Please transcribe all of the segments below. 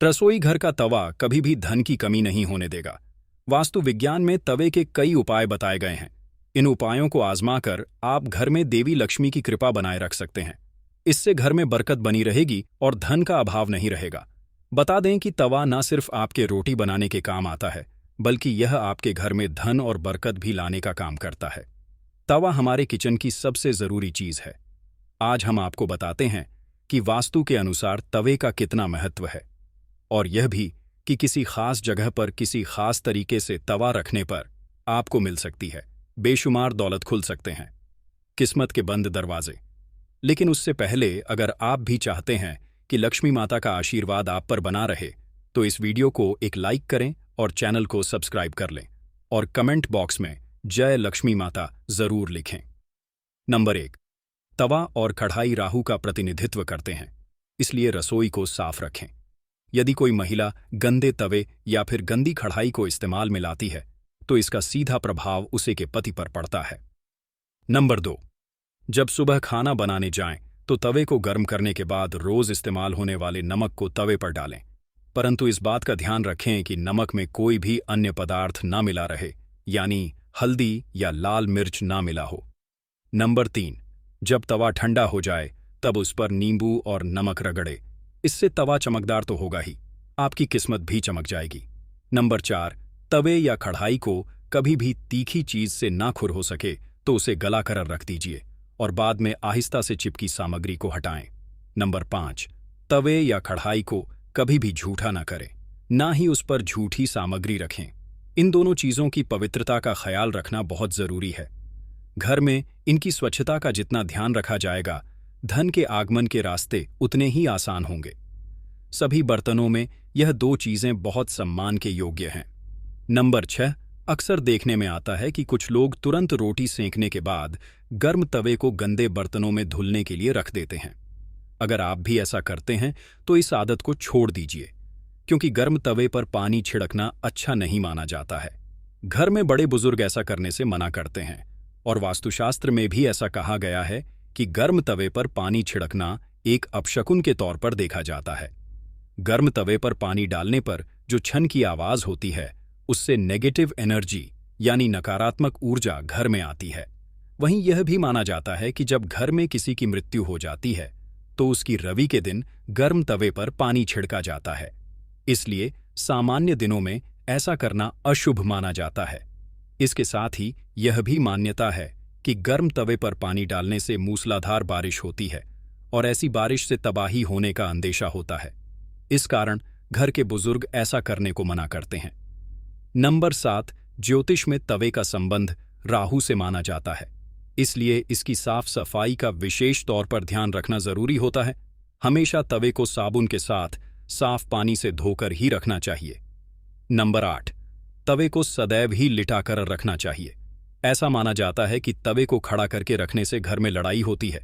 रसोई घर का तवा कभी भी धन की कमी नहीं होने देगा। वास्तु विज्ञान में तवे के कई उपाय बताए गए हैं। इन उपायों को आजमाकर आप घर में देवी लक्ष्मी की कृपा बनाए रख सकते हैं। इससे घर में बरकत बनी रहेगी और धन का अभाव नहीं रहेगा। बता दें कि तवा न सिर्फ आपके रोटी बनाने के काम आता है, बल्कि यह आपके घर में धन और बरकत भी लाने का काम करता है। तवा हमारे किचन की सबसे जरूरी चीज है। आज हम आपको बताते हैं कि वास्तु के अनुसार तवे का कितना महत्व है, और यह भी कि किसी खास जगह पर किसी खास तरीके से तवा रखने पर आपको मिल सकती है बेशुमार दौलत, खुल सकते हैं किस्मत के बंद दरवाजे। लेकिन उससे पहले अगर आप भी चाहते हैं कि लक्ष्मी माता का आशीर्वाद आप पर बना रहे, तो इस वीडियो को एक लाइक करें और चैनल को सब्सक्राइब कर लें और कमेंट बॉक्स में जय लक्ष्मी माता जरूर लिखें। नंबर 1, तवा और कढ़ाई राहु का प्रतिनिधित्व करते हैं, इसलिए रसोई को साफ रखें। यदि कोई महिला गंदे तवे या फिर गंदी कढ़ाई को इस्तेमाल में लाती है, तो इसका सीधा प्रभाव उसे के पति पर पड़ता है। नंबर 2, जब सुबह खाना बनाने जाएं, तो तवे को गर्म करने के बाद रोज इस्तेमाल होने वाले नमक को तवे पर डालें, परंतु इस बात का ध्यान रखें कि नमक में कोई भी अन्य पदार्थ ना मिला रहे, यानी हल्दी या लाल मिर्च ना मिला हो। नंबर 3, जब तवा ठंडा हो जाए तब उस पर नींबू और नमक रगड़े। इससे तवा चमकदार तो होगा ही, आपकी किस्मत भी चमक जाएगी। नंबर 4, तवे या कढ़ाई को कभी भी तीखी चीज से ना खुर हो सके तो उसे गला कर रख दीजिए और बाद में आहिस्ता से चिपकी सामग्री को हटाएं। नंबर 5, तवे या कढ़ाई को कभी भी झूठा ना करें, ना ही उस पर झूठी सामग्री रखें। इन दोनों चीजों की पवित्रता का ख्याल रखना बहुत जरूरी है। घर में इनकी स्वच्छता का जितना ध्यान रखा जाएगा, धन के आगमन के रास्ते उतने ही आसान होंगे। सभी बर्तनों में यह 2 चीजें बहुत सम्मान के योग्य हैं। नंबर 6, अक्सर देखने में आता है कि कुछ लोग तुरंत रोटी सेंकने के बाद गर्म तवे को गंदे बर्तनों में धुलने के लिए रख देते हैं। अगर आप भी ऐसा करते हैं तो इस आदत को छोड़ दीजिए, क्योंकि गर्म तवे पर पानी छिड़कना अच्छा नहीं माना जाता है। घर में बड़े बुजुर्ग ऐसा करने से मना करते हैं, और वास्तुशास्त्र में भी ऐसा कहा गया है कि गर्म तवे पर पानी छिड़कना एक अपशकुन के तौर पर देखा जाता है। गर्म तवे पर पानी डालने पर जो छन की आवाज होती है, उससे नेगेटिव एनर्जी यानी नकारात्मक ऊर्जा घर में आती है। वहीं यह भी माना जाता है कि जब घर में किसी की मृत्यु हो जाती है, तो उसकी रवि के दिन गर्म तवे पर पानी छिड़का जाता है। इसलिए सामान्य दिनों में ऐसा करना अशुभ माना जाता है। इसके साथ ही यह भी मान्यता है कि गर्म तवे पर पानी डालने से मूसलाधार बारिश होती है, और ऐसी बारिश से तबाही होने का अंदेशा होता है। इस कारण घर के बुजुर्ग ऐसा करने को मना करते हैं। नंबर 7, ज्योतिष में तवे का संबंध राहु से माना जाता है, इसलिए इसकी साफ सफाई का विशेष तौर पर ध्यान रखना जरूरी होता है। हमेशा तवे को साबुन के साथ साफ पानी से धोकर ही रखना चाहिए। नंबर 8, तवे को सदैव ही लिटाकर रखना चाहिए। ऐसा माना जाता है कि तवे को खड़ा करके रखने से घर में लड़ाई होती है।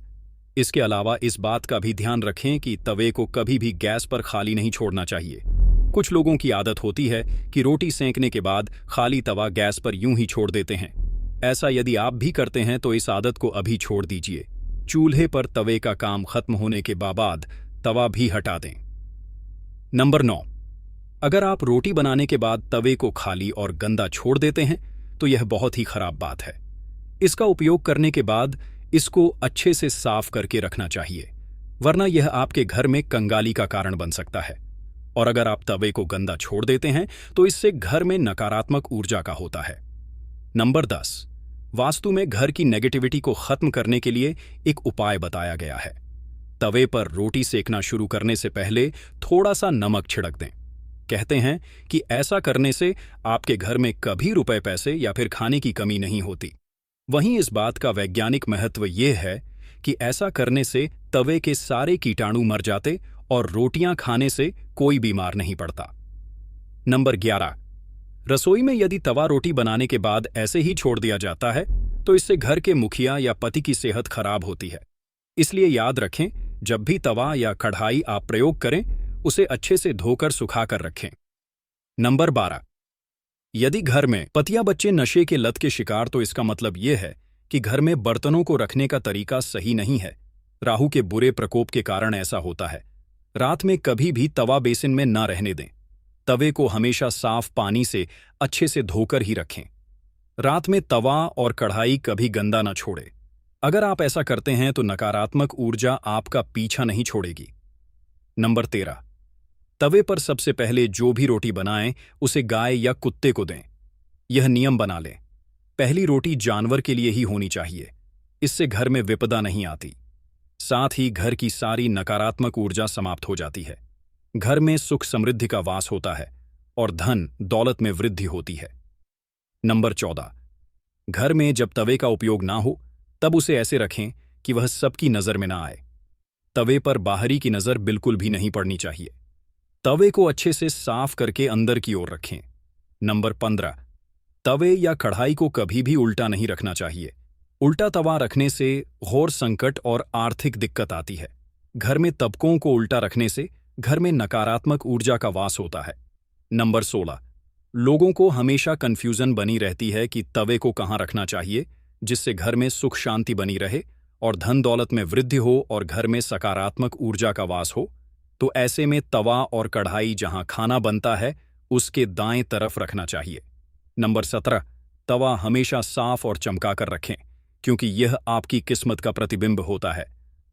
इसके अलावा इस बात का भी ध्यान रखें कि तवे को कभी भी गैस पर खाली नहीं छोड़ना चाहिए। कुछ लोगों की आदत होती है कि रोटी सेंकने के बाद खाली तवा गैस पर यूं ही छोड़ देते हैं। ऐसा यदि आप भी करते हैं तो इस आदत को अभी छोड़ दीजिए। चूल्हे पर तवे का काम खत्म होने के बाद तवा भी हटा दें। नंबर 9, अगर आप रोटी बनाने के बाद तवे को खाली और गंदा छोड़ देते हैं, तो यह बहुत ही खराब बात है। इसका उपयोग करने के बाद इसको अच्छे से साफ करके रखना चाहिए, वरना यह आपके घर में कंगाली का कारण बन सकता है। और अगर आप तवे को गंदा छोड़ देते हैं, तो इससे घर में नकारात्मक ऊर्जा का होता है। नंबर 10, वास्तु में घर की नेगेटिविटी को खत्म करने के लिए एक उपाय बताया गया है। तवे पर रोटी सेकना शुरू करने से पहले थोड़ा सा नमक छिड़क दें। कहते हैं कि ऐसा करने से आपके घर में कभी रुपए पैसे या फिर खाने की कमी नहीं होती। वहीं इस बात का वैज्ञानिक महत्व यह है कि ऐसा करने से तवे के सारे कीटाणु मर जाते और रोटियां खाने से कोई बीमार नहीं पड़ता। नंबर 11, रसोई में यदि तवा रोटी बनाने के बाद ऐसे ही छोड़ दिया जाता है, तो इससे घर के मुखिया या पति की सेहत खराब होती है। इसलिए याद रखें, जब भी तवा या कढ़ाई आप प्रयोग करें, उसे अच्छे से धोकर सुखाकर रखें। नंबर 12, यदि घर में पतिया बच्चे नशे के लत के शिकार, तो इसका मतलब यह है कि घर में बर्तनों को रखने का तरीका सही नहीं है। राहु के बुरे प्रकोप के कारण ऐसा होता है। रात में कभी भी तवा बेसिन में ना रहने दें। तवे को हमेशा साफ पानी से अच्छे से धोकर ही रखें। रात में तवा और कढ़ाई कभी गंदा ना छोड़े। अगर आप ऐसा करते हैं तो नकारात्मक ऊर्जा आपका पीछा नहीं छोड़ेगी। नंबर 13, तवे पर सबसे पहले जो भी रोटी बनाएं उसे गाय या कुत्ते को दें। यह नियम बना लें, पहली रोटी जानवर के लिए ही होनी चाहिए। इससे घर में विपदा नहीं आती, साथ ही घर की सारी नकारात्मक ऊर्जा समाप्त हो जाती है। घर में सुख समृद्धि का वास होता है और धन दौलत में वृद्धि होती है। नंबर 14, घर में जब तवे का उपयोग ना हो तब उसे ऐसे रखें कि वह सबकी नजर में ना आए। तवे पर बाहरी की नजर बिल्कुल भी नहीं पड़नी चाहिए। तवे को अच्छे से साफ करके अंदर की ओर रखें। नंबर 15, तवे या कढ़ाई को कभी भी उल्टा नहीं रखना चाहिए। उल्टा तवा रखने से घोर संकट और आर्थिक दिक्कत आती है। घर में तबकों को उल्टा रखने से घर में नकारात्मक ऊर्जा का वास होता है। नंबर 16, लोगों को हमेशा कंफ्यूजन बनी रहती है कि तवे को कहाँ रखना चाहिए जिससे घर में सुख शांति बनी रहे और धन दौलत में वृद्धि हो और घर में सकारात्मक ऊर्जा का वास हो। तो ऐसे में तवा और कढ़ाई जहां खाना बनता है उसके दाएं तरफ रखना चाहिए। नंबर 17, तवा हमेशा साफ और चमका कर रखें, क्योंकि यह आपकी किस्मत का प्रतिबिंब होता है।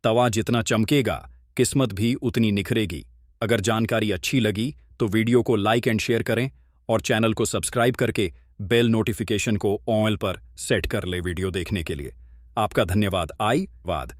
तवा जितना चमकेगा किस्मत भी उतनी निखरेगी। अगर जानकारी अच्छी लगी तो वीडियो को लाइक एंड शेयर करें और चैनल को सब्सक्राइब करके बेल नोटिफिकेशन को ऑल पर सेट कर ले वीडियो देखने के लिए। आपका धन्यवाद। वाद।